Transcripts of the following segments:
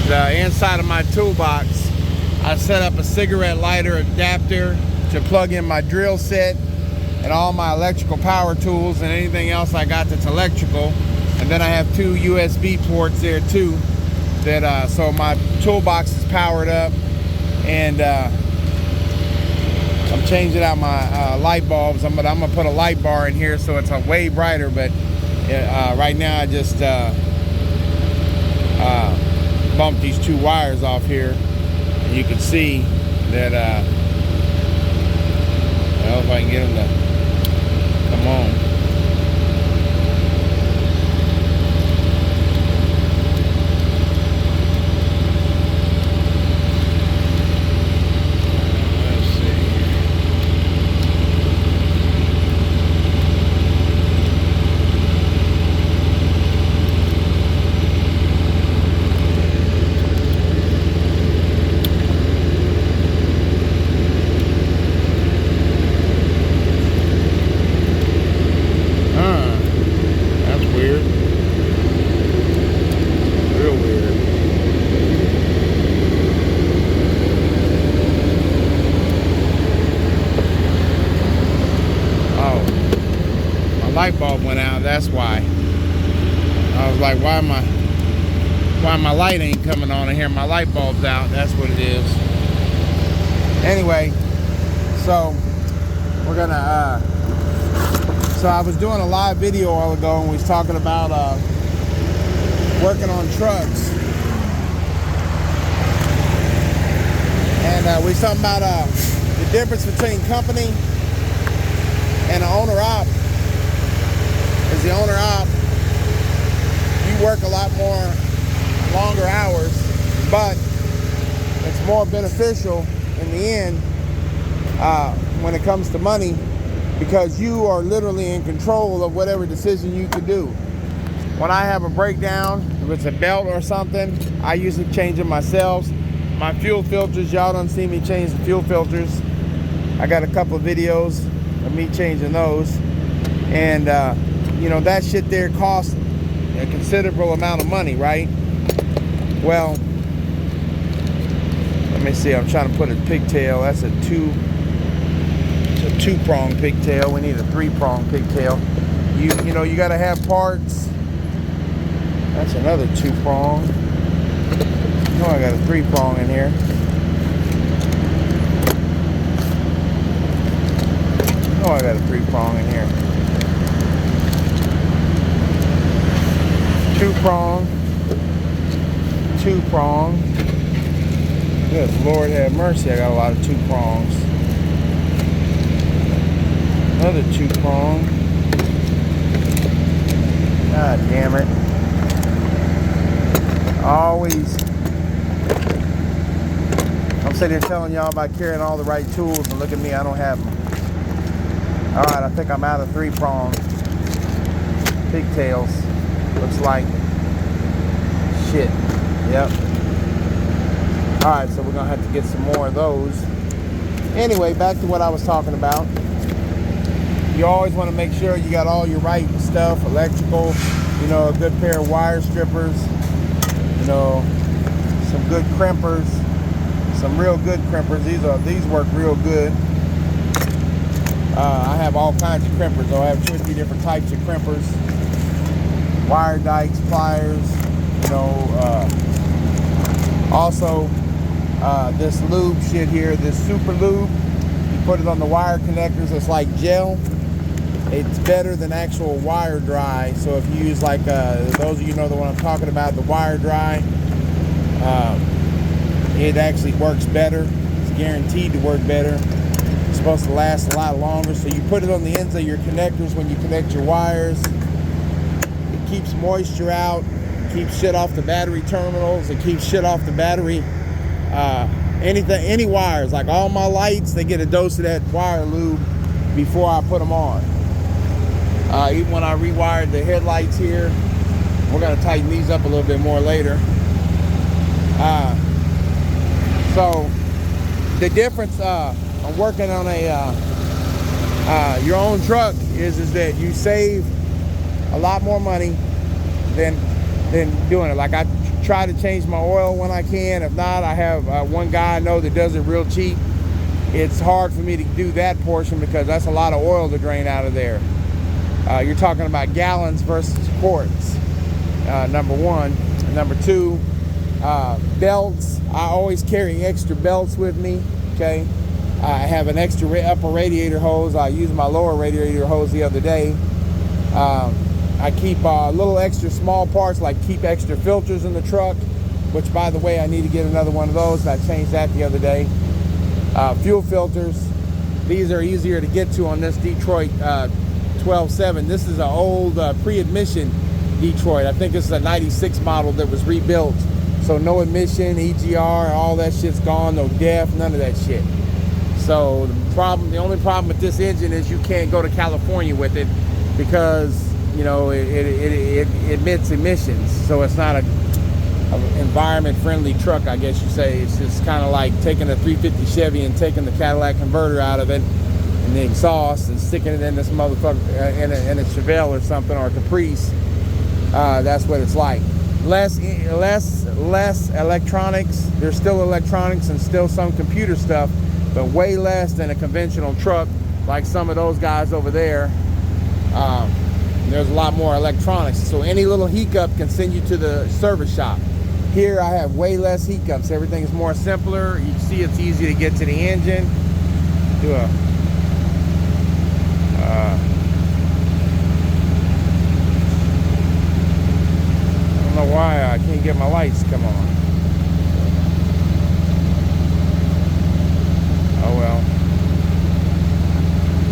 the inside of my toolbox, I set up a cigarette lighter adapter to plug in my drill set and all my electrical power tools and anything else I got that's electrical. And then I have 2 USB ports there too, that so my toolbox is powered up. And I'm changing out my light bulbs. I'm gonna put a light bar in here so it's way brighter. But right now I just bumped these 2 wires off here, and you can see that. Well, if I can get them to come on. Light bulb went out, that's why. I was like, why my light ain't coming on in here? My light bulb's out, that's what it is. Anyway, so we're gonna so I was doing a live video a while ago, and we was talking about working on trucks. And we was talking about the difference between company and an owner-op. As the owner-op, you work a lot more longer hours, but it's more beneficial in the end when it comes to money, because you are literally in control of whatever decision you can do. When I have a breakdown, if it's a belt or something, I usually change it myself. My fuel filters, y'all don't see me change the fuel filters. I got a couple of videos of me changing those. And you know, that shit there costs a considerable amount of money, right? Well, let me see, I'm trying to put a pigtail. That's a 2-prong pigtail. We need a 3-prong pigtail. You know, you gotta have parts. That's another 2-prong. Oh, I got a 3-prong in here. Oh, I got a 3-prong in here. 2-prong. 2-prong. Good Lord have mercy, I got a lot of 2-prongs. Another 2-prong. God damn it. Always. I'm sitting here telling y'all about carrying all the right tools, and look at me, I don't have them. Alright, I think I'm out of 3-prong pigtails. Looks like shit. Yep. Alright, so we're gonna have to get some more of those. Anyway, back to what I was talking about. You always want to make sure you got all your right stuff, electrical, you know, a good pair of wire strippers, you know, some good crimpers, some real good crimpers. These work real good. I have all kinds of crimpers. I have 2 or 3 different types of crimpers. Wire dikes, pliers, you know, also this lube shit here, this super lube, you put it on the wire connectors, it's like gel. It's better than actual wire dry. So if you use like those of you know the one I'm talking about, the wire dry, it actually works better. It's guaranteed to work better. It's supposed to last a lot longer. So you put it on the ends of your connectors when you connect your wires. Keeps moisture out, keeps shit off the battery terminals, it keeps shit off the battery, any wires, like all my lights, they get a dose of that wire lube before I put them on. Even when I rewired the headlights here, we're gonna tighten these up a little bit more later. So the difference on working on a your own truck is that you save a lot more money than than doing it. Like I try to change my oil when I can. If not, I have one guy I know that does it real cheap. It's hard for me to do that portion because that's a lot of oil to drain out of there. You're talking about gallons versus quarts, number one. Number two, belts. I always carry extra belts with me, okay? I have an extra upper radiator hose. I used my lower radiator hose the other day. I keep little extra small parts, like keep extra filters in the truck, which, by the way, I need to get another one of those. I changed that the other day. Fuel filters. These are easier to get to on this Detroit 12.7. This is an old pre-emission Detroit. I think this is a 96 model that was rebuilt. So no emission, EGR, all that shit's gone, no DEF, none of that shit. So the only problem with this engine is you can't go to California with it because, you know, it emits emissions. So it's not an environment-friendly truck, I guess you say. It's just kind of like taking a 350 Chevy and taking the Cadillac converter out of it and the exhaust and sticking it in this motherfucker in a Chevelle or something, or a Caprice. That's what it's like. Less electronics. There's still electronics and still some computer stuff, but way less than a conventional truck like some of those guys over there. There's a lot more electronics, so any little hiccup can send you to the service shop. Here I have way less hiccups. Everything is more simpler. You can see it's easy to get to the engine. Do a I don't know why I can't get my lights come on. Oh well.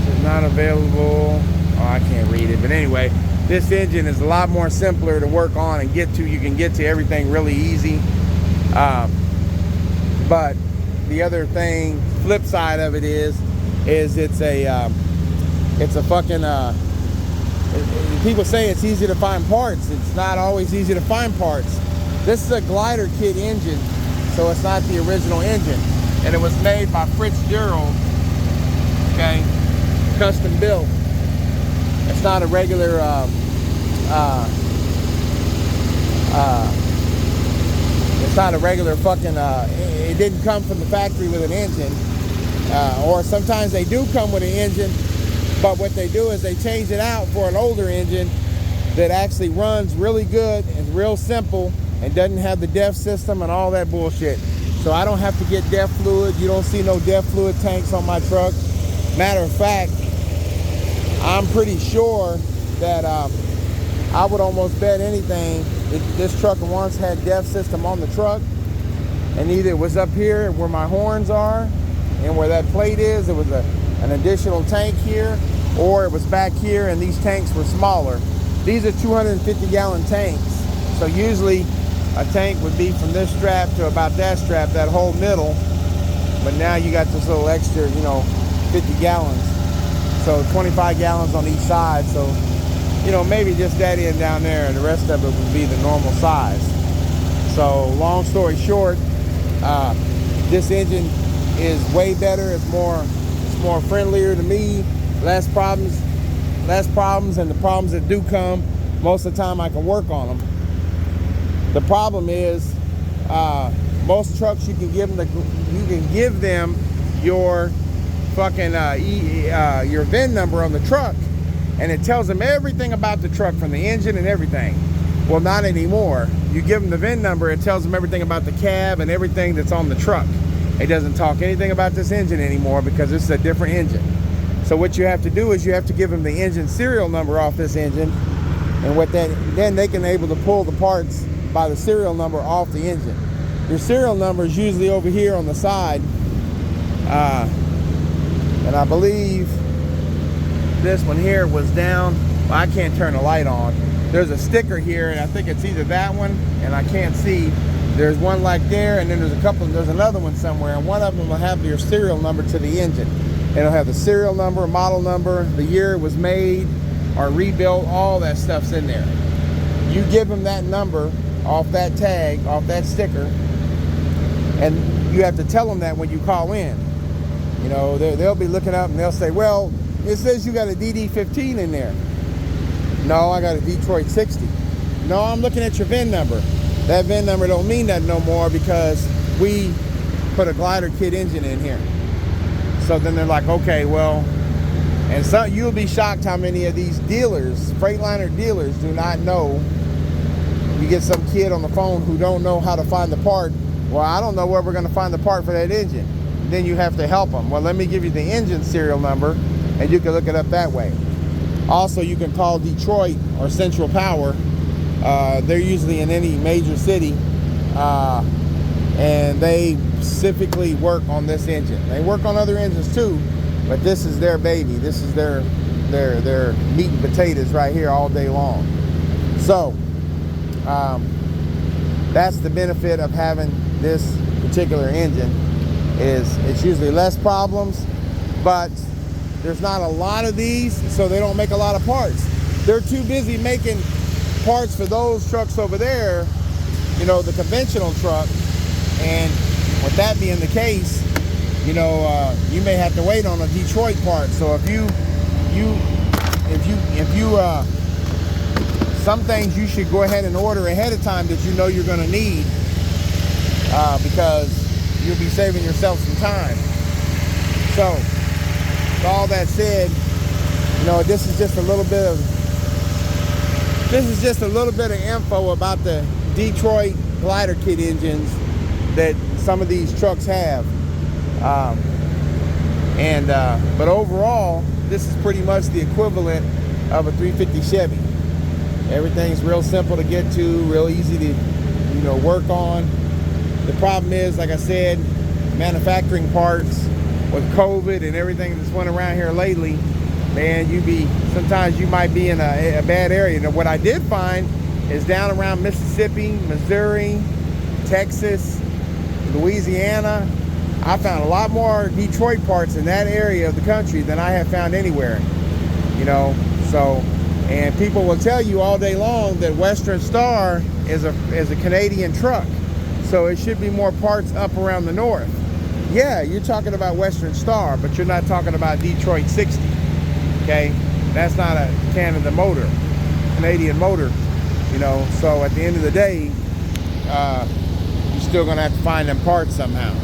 This is not available. Oh, I can't read it. But anyway, this engine is a lot more simpler to work on and get to. You can get to everything really easy. But the other thing, flip side of it is it's a fucking people say it's easy to find parts. It's not always easy to find parts. This is a glider kit engine, so it's not the original engine. And it was made by Fitzgerald, okay, custom built. It's not a regular, it's not a regular fucking, it didn't come from the factory with an engine. Or sometimes they do come with an engine, but what they do is they change it out for an older engine that actually runs really good and real simple and doesn't have the DEF system and all that bullshit. So I don't have to get DEF fluid. You don't see no DEF fluid tanks on my truck. Matter of fact, I'm pretty sure that I would almost bet anything that this truck once had DEF system on the truck, and either it was up here where my horns are and where that plate is, it was an additional tank here, or it was back here and these tanks were smaller. These are 250 gallon tanks. So usually a tank would be from this strap to about that strap, that whole middle. But now you got this little extra, 50 gallons. So 25 gallons on each side. So, maybe just that end down there and the rest of it would be the normal size. So long story short, this engine is way better. It's more friendlier to me. Less problems, and the problems that do come, most of the time I can work on them. The problem is, most trucks you can give them your fucking your VIN number on the truck, and it tells them everything about the truck, from the engine and everything. Well, not anymore. You give them the VIN number, it tells them everything about the cab and everything that's on the truck. It doesn't talk anything about this engine anymore because this is a different engine. So what you have to do is you have to give them the engine serial number off this engine, and then they can able to pull the parts by the serial number off the engine. Your serial number is usually over here on the side, and I believe this one here was down. Well, I can't turn the light on. There's a sticker here, and I think it's either that one, and I can't see. There's one like there, and then there's another one somewhere, and one of them will have your serial number to the engine. It'll have the serial number, model number, the year it was made or rebuilt, all that stuff's in there. You give them that number off that tag, off that sticker, and you have to tell them that when you call in. They'll be looking up and they'll say, well, it says you got a DD15 in there. No, I got a Detroit 60. no, I'm looking at your VIN number. That VIN number don't mean nothing no more because we put a glider kit engine in here. So then they're like, okay, well, and so you'll be shocked how many of these dealers, Freightliner dealers, do not know. You get some kid on the phone who don't know how to find the part. Well, I don't know where we're going to find the part for that engine. Then you have to help them. Well, let me give you the engine serial number, and you can look it up that way. Also, you can call Detroit or Central Power. They're usually in any major city, and they specifically work on this engine. They work on other engines too, but this is their baby. This is their meat and potatoes right here all day long. So that's the benefit of having this particular engine, is it's usually less problems, but there's not a lot of these, so they don't make a lot of parts. They're too busy making parts for those trucks over there, you know, the conventional truck. And with that being the case, you know, you may have to wait on a Detroit part. So if you some things you should go ahead and order ahead of time that you know you're going to need, because you'll be saving yourself some time. So with all that said, you know, this is just a little bit of info about the Detroit glider kit engines that some of these trucks have. But overall, this is pretty much the equivalent of a 350 Chevy. Everything's real simple to get to, real easy to, you know, work on. The problem is, like I said, manufacturing parts with COVID and everything that's went around here lately, man, sometimes you might be in a bad area. Now, what I did find is down around Mississippi, Missouri, Texas, Louisiana, I found a lot more Detroit parts in that area of the country than I have found anywhere, you know. So, and people will tell you all day long that Western Star is a Canadian truck, so it should be more parts up around the north. Yeah, you're talking about Western Star, but you're not talking about Detroit 60, okay? That's not a Canada motor, Canadian motor, you know. So at the end of the day, you're still gonna have to find them parts somehow.